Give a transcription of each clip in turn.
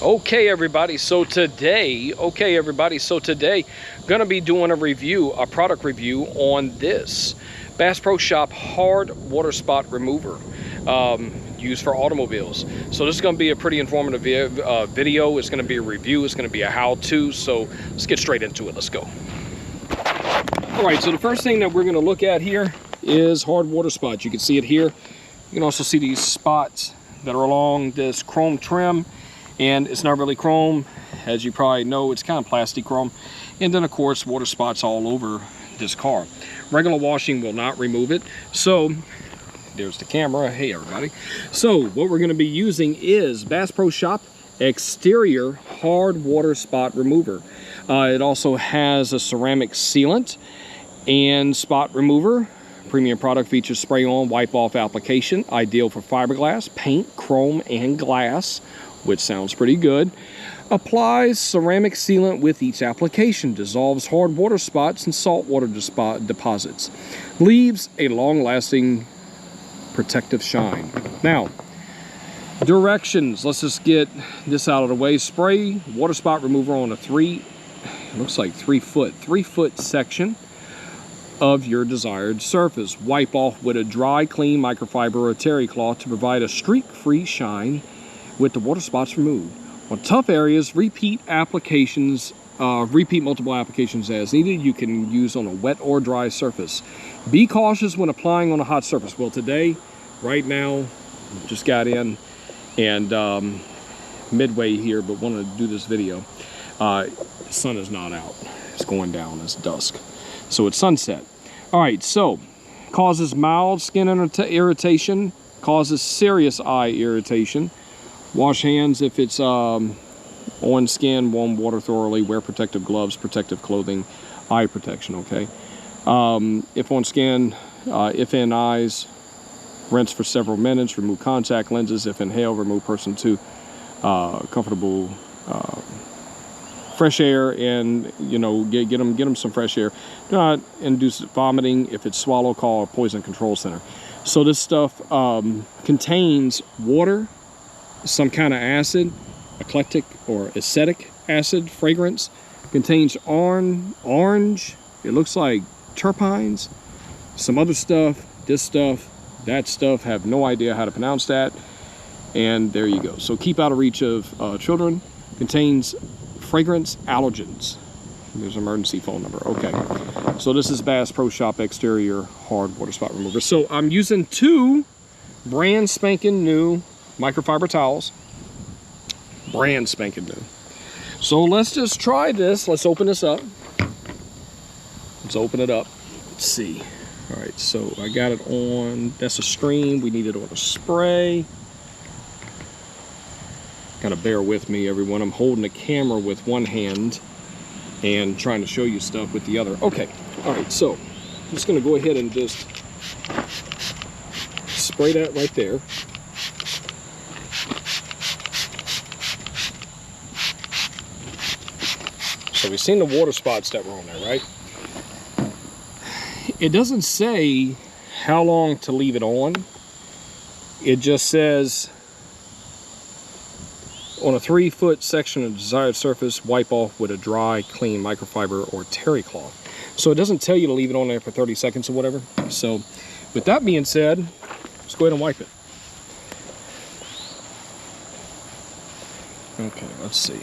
Okay everybody, so today gonna be doing a product review on this Bass Pro Shop hard water spot remover used for automobiles. So this is gonna be a pretty informative video. It's gonna be a review, it's gonna be a how-to, so let's get straight into it. Let's go. All right, so the first thing that we're gonna look at here is hard water spots. You can see it here. You can also see these spots that are along this chrome trim. And it's not really chrome, as you probably know, it's kind of plastic chrome. And then of course water spots all over this car. Regular washing will not remove it. So there's the camera. Hey everybody. So what we're going to be using is Bass Pro Shop exterior hard water spot remover. It also has a ceramic sealant and spot remover. Premium product features spray on wipe off application, ideal for fiberglass, paint, chrome, and glass, which sounds pretty good. Applies ceramic sealant with each application, dissolves hard water spots and salt water deposits, leaves a long-lasting protective shine. Now, directions, let's just get this out of the way. Spray water spot remover on a three foot section of your desired surface. Wipe off with a dry, clean microfiber or terry cloth to provide a streak-free shine with the water spots removed. On tough areas, repeat multiple applications as needed. You can use on a wet or dry surface. Be cautious when applying on a hot surface. Well, today, right now, just got in and midway here, but wanted to do this video. The sun is not out. It's going down. It's dusk. So it's sunset. All right, so causes mild skin irritation, causes serious eye irritation. Wash hands if it's on skin, warm water thoroughly, wear protective gloves, protective clothing, eye protection, okay? If on skin, if in eyes, rinse for several minutes, remove contact lenses. If inhale, remove person to comfortable fresh air and, you know, get them some fresh air. Do not induce vomiting. If it's swallow, call a poison control center. So this stuff contains water, some kind of acid, eclectic or acetic acid fragrance, contains orange, it looks like terpenes, some other stuff, this stuff, that stuff, have no idea how to pronounce that, and there you go. So keep out of reach of children. Contains fragrance allergens. There's an emergency phone number. Okay, so this is Bass Pro Shop exterior hard water spot remover. So I'm using two brand spanking new microfiber towels, brand spanking new. So let's just try this. Let's open this up. Let's open it up. Let's see. All right, so I got it on, that's a stream. We need it on a spray. Gotta bear with me, everyone. I'm holding the camera with one hand and trying to show you stuff with the other. Okay, all right, so I'm just gonna go ahead and just spray that right there. So we've seen the water spots that were on there, right? It doesn't say how long to leave it on. It just says on a 3 foot section of desired surface, wipe off with a dry, clean microfiber or terry cloth. So it doesn't tell you to leave it on there for 30 seconds or whatever. So with that being said, let's go ahead and wipe it. Okay, let's see.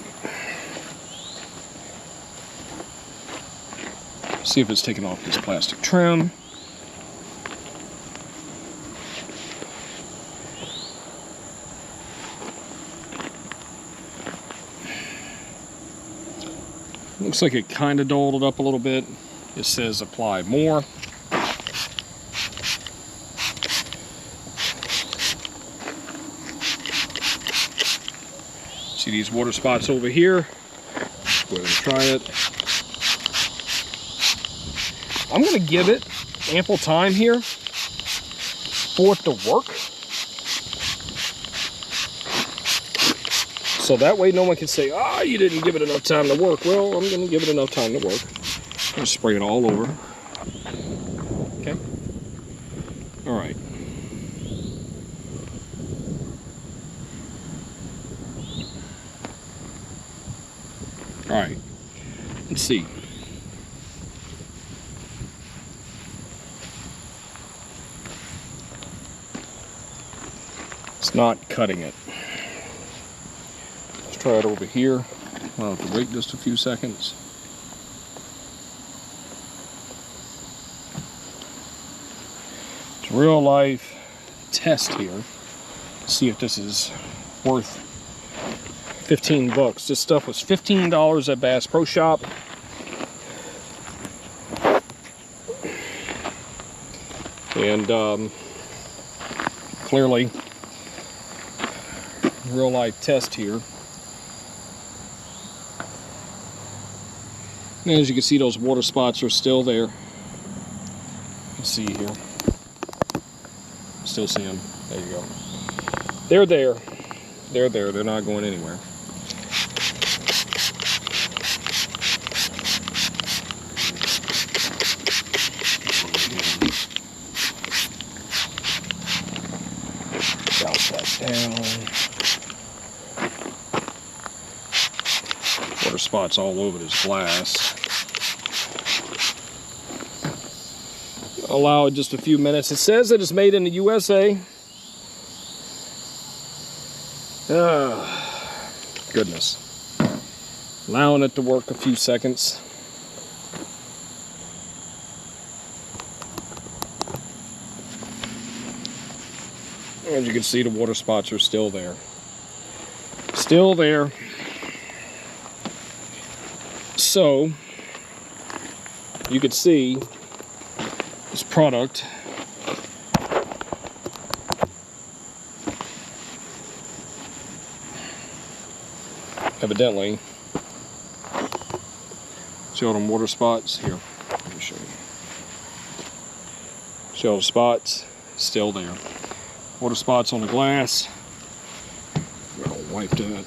See if it's taking off this plastic trim. Looks like it kind of dulled up a little bit. It says apply more. See these water spots over here? Go ahead and try it. I'm going to give it ample time here for it to work. So that way no one can say, ah, you didn't give it enough time to work. Well, I'm going to give it enough time to work. I'm going to spray it all over. Okay. All right. All right, let's see. It's not cutting it. Let's try it over here. I'll have to wait just a few seconds. It's a real life test here. See if this is worth 15 bucks. This stuff was $15 at Bass Pro Shop. And clearly, real life test here. And as you can see, those water spots are still there. Let's see here. Still see them. There you go. They're there. They're there. They're not going anywhere. Douse that down. Water spots all over this glass. Allow it just a few minutes. It says that it's made in the USA. Goodness. Allowing it to work a few seconds. As you can see, the water spots are still there. Still there. So, you could see this product evidently, see all them water spots here. Let me show you. See all the spots still there. Water spots on the glass. I'll wipe that.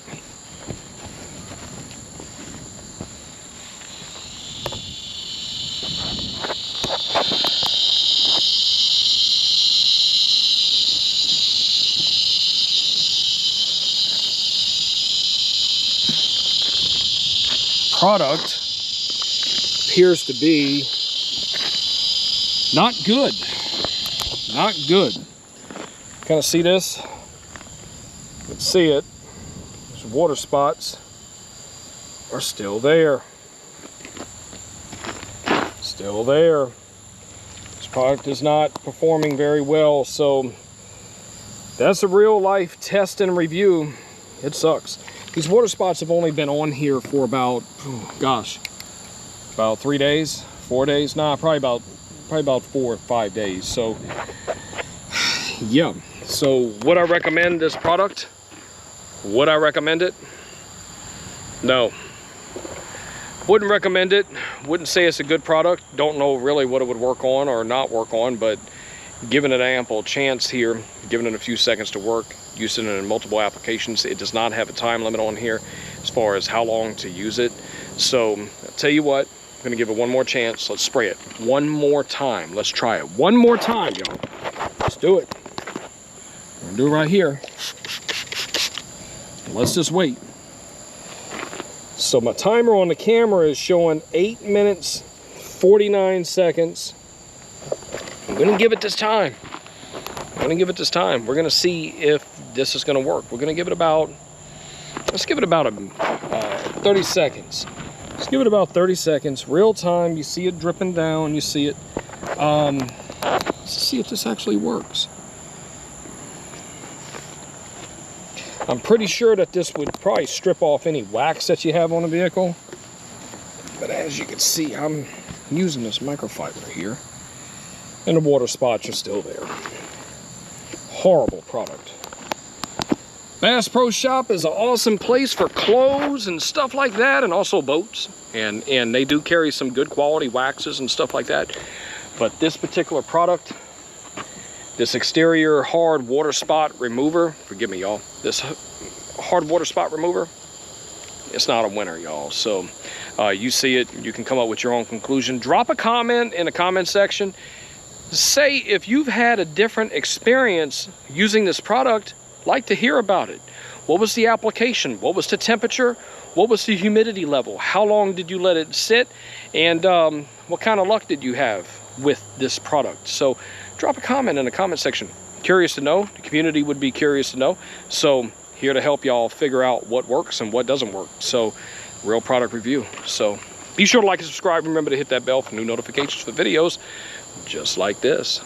Product appears to be not good. Not good. Kind of see this? You can see it. Those water spots are still there. Still there. This product is not performing very well, so that's a real life test and review. It sucks. These water spots have only been on here for about, about 3 days, 4 days. Nah, probably about 4 or 5 days. So, yeah. So, would I recommend this product? Would I recommend it? No. Wouldn't recommend it. Wouldn't say it's a good product. Don't know really what it would work on or not work on, but giving it ample chance here, giving it a few seconds to work, using it in multiple applications. It does not have a time limit on here as far as how long to use it. So I'll tell you what, I'm gonna give it one more chance. Let's spray it one more time. Let's try it one more time, y'all. Let's do it. We're gonna do it right here. Let's just wait. So my timer on the camera is showing 8 minutes, 49 seconds. I'm gonna give it this time. We're gonna see if this is gonna work. We're gonna give it about, let's give it about 30 seconds. Let's give it about 30 seconds, real time. You see it dripping down, you see it. Let's see if this actually works. I'm pretty sure that this would probably strip off any wax that you have on the vehicle. But as you can see, I'm using this microfiber here, and the water spots are still there. Horrible product. Bass Pro Shop is an awesome place for clothes and stuff like that, and also boats. And they do carry some good quality waxes and stuff like that. But this particular product, this exterior hard water spot remover, forgive me y'all, this hard water spot remover, it's not a winner, y'all. So you see it, you can come up with your own conclusion. Drop a comment in the comment section. Say if you've had a different experience using this product, like to hear about it. What was the application? What was the temperature? What was the humidity level? How long did you let it sit? And what kind of luck did you have with this product? So drop a comment in the comment section. Curious to know. The community would be curious to know. So here to help y'all figure out what works and what doesn't work. So real product review. So be sure to like and subscribe. Remember to hit that bell for new notifications for videos just like this.